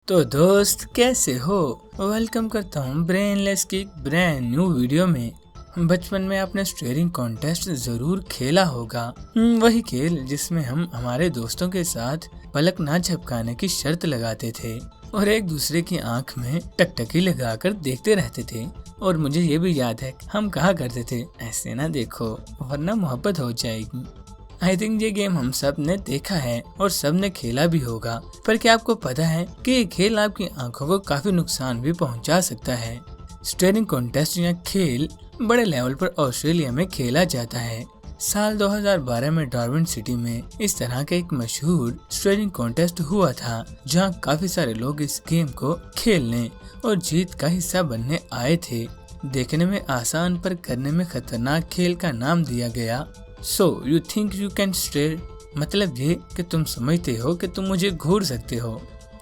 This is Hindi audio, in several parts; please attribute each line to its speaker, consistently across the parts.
Speaker 1: तो दोस्त कैसे हो। वेलकम करता हूँ ब्रेनलेस की ब्रांड न्यू वीडियो में। बचपन में आपने स्टेयरिंग कॉन्टेस्ट जरूर खेला होगा। वही खेल जिसमें हम हमारे दोस्तों के साथ पलक ना झपकाने की शर्त लगाते थे और एक दूसरे की आंख में टकटकी लगाकर देखते रहते थे। और मुझे ये भी याद है हम कहा करते थे, ऐसे ना देखो वरना मोहब्बत हो जाएगी। आई थिंक ये गेम हम सब ने देखा है और सब ने खेला भी होगा। पर क्या आपको पता है कि ये खेल आपकी आंखों को काफी नुकसान भी पहुंचा सकता है। स्टेयरिंग कॉन्टेस्ट या खेल बड़े लेवल पर ऑस्ट्रेलिया में खेला जाता है। साल 2012 में डार्विन सिटी में इस तरह का एक मशहूर स्टेयरिंग कॉन्टेस्ट हुआ था, जहां काफी सारे लोग इस गेम को खेलने और जीत का हिस्सा बनने आए थे। देखने में आसान पर करने में खतरनाक खेल का नाम दिया गया so you think you can stare, मतलब ये कि तुम समझते हो कि तुम मुझे घूर सकते हो।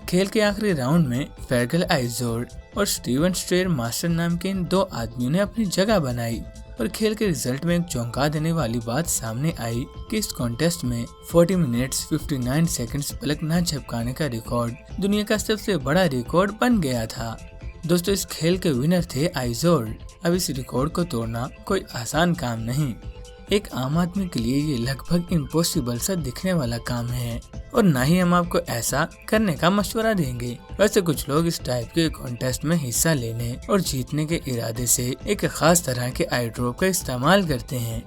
Speaker 1: खेल के आखिरी राउंड में फेर्गल आइजोर्ड और स्टीवन स्टेयर मास्टर नाम के इन दो आदमियों ने अपनी जगह बनाई और खेल के रिजल्ट में एक चौंका देने वाली बात सामने आई कि इस कॉन्टेस्ट में 40 मिनट्स 59 सेकंड्स पलक न झपकाने का रिकॉर्ड दुनिया का सबसे बड़ा रिकॉर्ड बन गया था। दोस्तों, इस खेल के विनर थे आइजोर्ड। अब इस रिकॉर्ड को तोड़ना कोई आसान काम नहीं। एक आम आदमी के लिए ये लगभग इम्पॉसिबल सा दिखने वाला काम है और ना ही हम आपको ऐसा करने का मशवरा देंगे। वैसे कुछ लोग इस टाइप के कॉन्टेस्ट में हिस्सा लेने और जीतने के इरादे से एक खास तरह के आई ड्रॉप का इस्तेमाल करते हैं,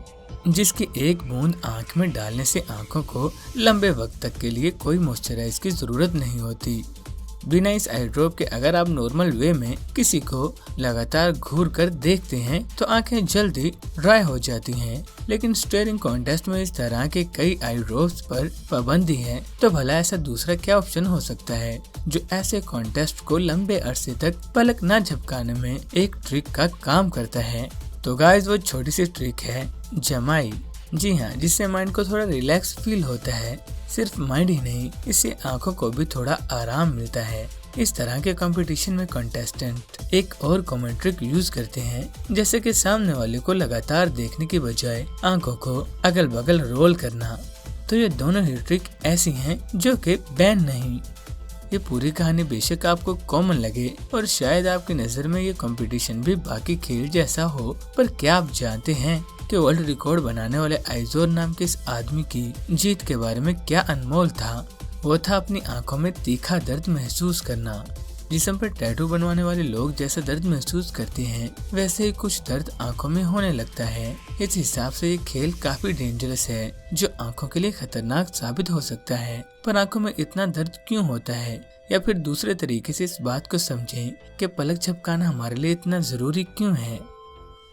Speaker 1: जिसकी एक बूंद आंख में डालने से आंखों को लंबे वक्त तक के लिए कोई मॉइस्चराइज की जरूरत नहीं होती। बिना इस आई ड्रॉप के अगर आप नॉर्मल वे में किसी को लगातार घूर कर देखते हैं तो आंखें जल्दी ड्राई हो जाती हैं। लेकिन स्टेयरिंग कॉन्टेस्ट में इस तरह के कई आई ड्रॉप्स पर पाबंदी है, तो भला ऐसा दूसरा क्या ऑप्शन हो सकता है जो ऐसे कॉन्टेस्ट को लंबे अरसे तक पलक न झपकाने में एक ट्रिक का काम करता है। तो गाइस, वो छोटी सी ट्रिक है जमाई। जी हाँ, जिससे माइंड को थोड़ा रिलैक्स फील होता है। सिर्फ माइंड ही नहीं, इससे आंखों को भी थोड़ा आराम मिलता है। इस तरह के कंपटीशन में कंटेस्टेंट एक और कॉमन ट्रिक यूज करते हैं, जैसे कि सामने वाले को लगातार देखने की बजाय आंखों को अगल बगल रोल करना। तो ये दोनों ही ट्रिक ऐसी हैं जो कि बैन नहीं। ये पूरी कहानी बेशक आपको कॉमन लगे और शायद आपकी नजर में ये कंपटीशन भी बाकी खेल जैसा हो, पर क्या आप जानते हैं कि वर्ल्ड रिकॉर्ड बनाने वाले आइजोर नाम के इस आदमी की जीत के बारे में क्या अनमोल था? वो था अपनी आंखों में तीखा दर्द महसूस करना। जिस्म पर टैटू बनवाने वाले लोग जैसा दर्द महसूस करते हैं, वैसे ही कुछ दर्द आंखों में होने लगता है। इस हिसाब से ये खेल काफी डेंजरस है, जो आंखों के लिए खतरनाक साबित हो सकता है। पर आंखों में इतना दर्द क्यों होता है, या फिर दूसरे तरीके से इस बात को समझें कि पलक झपकाना हमारे लिए इतना जरूरी क्यों है।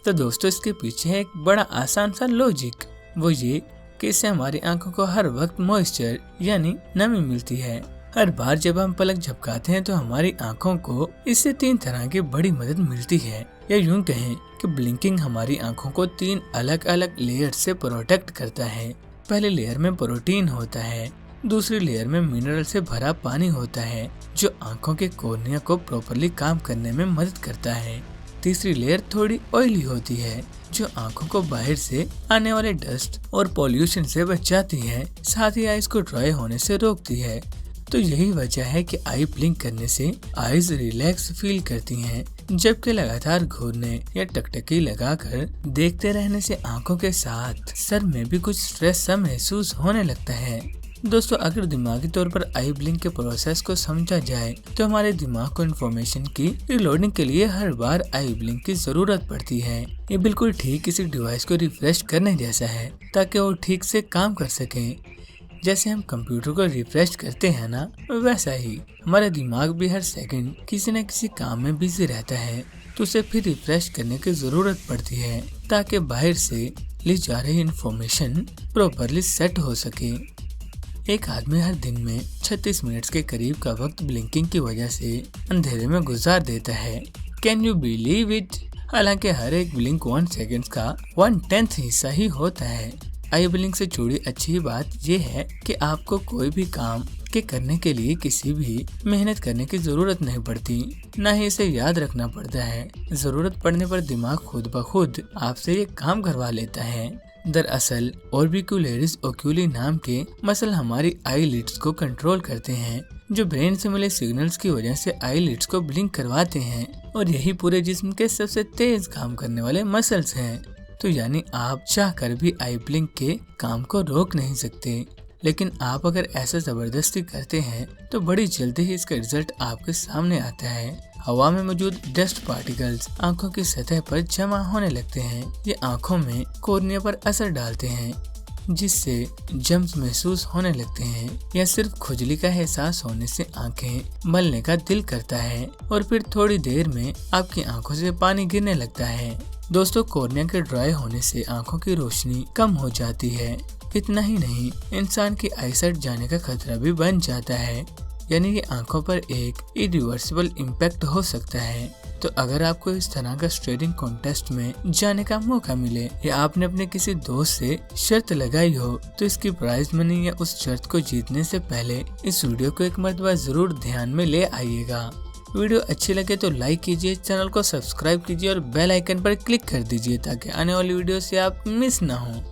Speaker 1: तो दोस्तों, इसके पीछे है एक बड़ा आसान सा लॉजिक। वो ये कि इससे हमारी आंखों को हर वक्त मॉइस्चर यानी नमी मिलती है। हर बार जब हम पलक झपकाते हैं तो हमारी आंखों को इससे 3 तरह की बड़ी मदद मिलती है। या यूं कहें कि ब्लिंकिंग हमारी आंखों को 3 अलग अलग लेयर से प्रोटेक्ट करता है। पहले लेयर में प्रोटीन होता है, दूसरी लेयर में मिनरल से भरा पानी होता है जो आंखों के कॉर्निया को प्रॉपरली काम करने में मदद करता है। तीसरी लेयर थोड़ी ऑयली होती है जो आंखों को बाहर से आने वाले डस्ट और पॉल्यूशन से बचाती है, साथ ही आईज को ड्राई होने से रोकती है। तो यही वजह है कि आई ब्लिंक करने से आईज रिलैक्स फील करती हैं, जबकि लगातार घूरने या टकटकी लगाकर देखते रहने से आंखों के साथ सर में भी कुछ स्ट्रेस सा महसूस होने लगता है। दोस्तों, अगर दिमागी तौर पर आई ब्लिंक के प्रोसेस को समझा जाए तो हमारे दिमाग को इन्फॉर्मेशन की रिलोडिंग के लिए हर बार आई ब्लिंक की जरूरत पड़ती है। ये बिल्कुल ठीक किसी डिवाइस को रिफ्रेश करने जैसा है, ताकि वो ठीक से काम कर सके। जैसे हम कंप्यूटर को रिफ्रेश करते हैं ना, वैसा ही हमारा दिमाग भी हर सेकंड किसी न किसी काम में बिजी रहता है, तो उसे फिर रिफ्रेश करने की जरूरत पड़ती है ताकि बाहर से ली जा रही इन्फॉर्मेशन प्रॉपरली सेट हो सके। एक आदमी हर दिन में 36 मिनट्स के करीब का वक्त ब्लिंकिंग की वजह से अंधेरे में गुजार देता है। Can you believe it? हालांकि हर एक ब्लिंक 1 सेकंड का 1/10 हिस्सा ही होता है। आई ब्लिंक से जुड़ी अच्छी बात यह है कि आपको कोई भी काम के करने के लिए किसी भी मेहनत करने की जरूरत नहीं पड़ती, न ही इसे याद रखना पड़ता है। जरूरत पड़ने पर दिमाग खुद ब खुद आपसे ये काम करवा लेता है। दरअसल ऑर्बिक्युलरिस ओक्यूली नाम के मसल हमारी आईलिड्स को कंट्रोल करते हैं, जो ब्रेन से मिले सिग्नल्स की वजह से आईलिड्स को ब्लिंक करवाते हैं, और यही पूरे जिस्म के सबसे तेज काम करने वाले मसल्स हैं। तो यानी आप चाहकर भी आई ब्लिंक के काम को रोक नहीं सकते, लेकिन आप अगर ऐसा जबरदस्ती करते हैं तो बड़ी जल्दी ही इसका रिजल्ट आपके सामने आता है। हवा में मौजूद डस्ट पार्टिकल्स आंखों की सतह पर जमा होने लगते हैं। ये आंखों में कॉर्निया पर असर डालते हैं, जिससे जम्स महसूस होने लगते हैं, या सिर्फ खुजली का एहसास होने से आंखें मलने का दिल करता है, और फिर थोड़ी देर में आपकी आंखों से पानी गिरने लगता है। दोस्तों, कॉर्निया के ड्राई होने से आंखों की रोशनी कम हो जाती है। इतना ही नहीं, इंसान की आईसाइट जाने का खतरा भी बन जाता है, यानी कि आंखों पर एक इरिवर्सिबल इम्पैक्ट हो सकता है। तो अगर आपको इस तरह का स्टेयरिंग कॉन्टेस्ट में जाने का मौका मिले, या आपने अपने किसी दोस्त से शर्त लगाई हो, तो इसकी प्राइज मनी या उस शर्त को जीतने से पहले इस वीडियो को एक मर्तबा जरूर ध्यान में ले आइएगा। वीडियो अच्छी लगे तो लाइक कीजिए, चैनल को सब्सक्राइब कीजिए और बेल आइकन पर क्लिक कर दीजिए ताकि आने वाली वीडियो से आप मिस ना हो।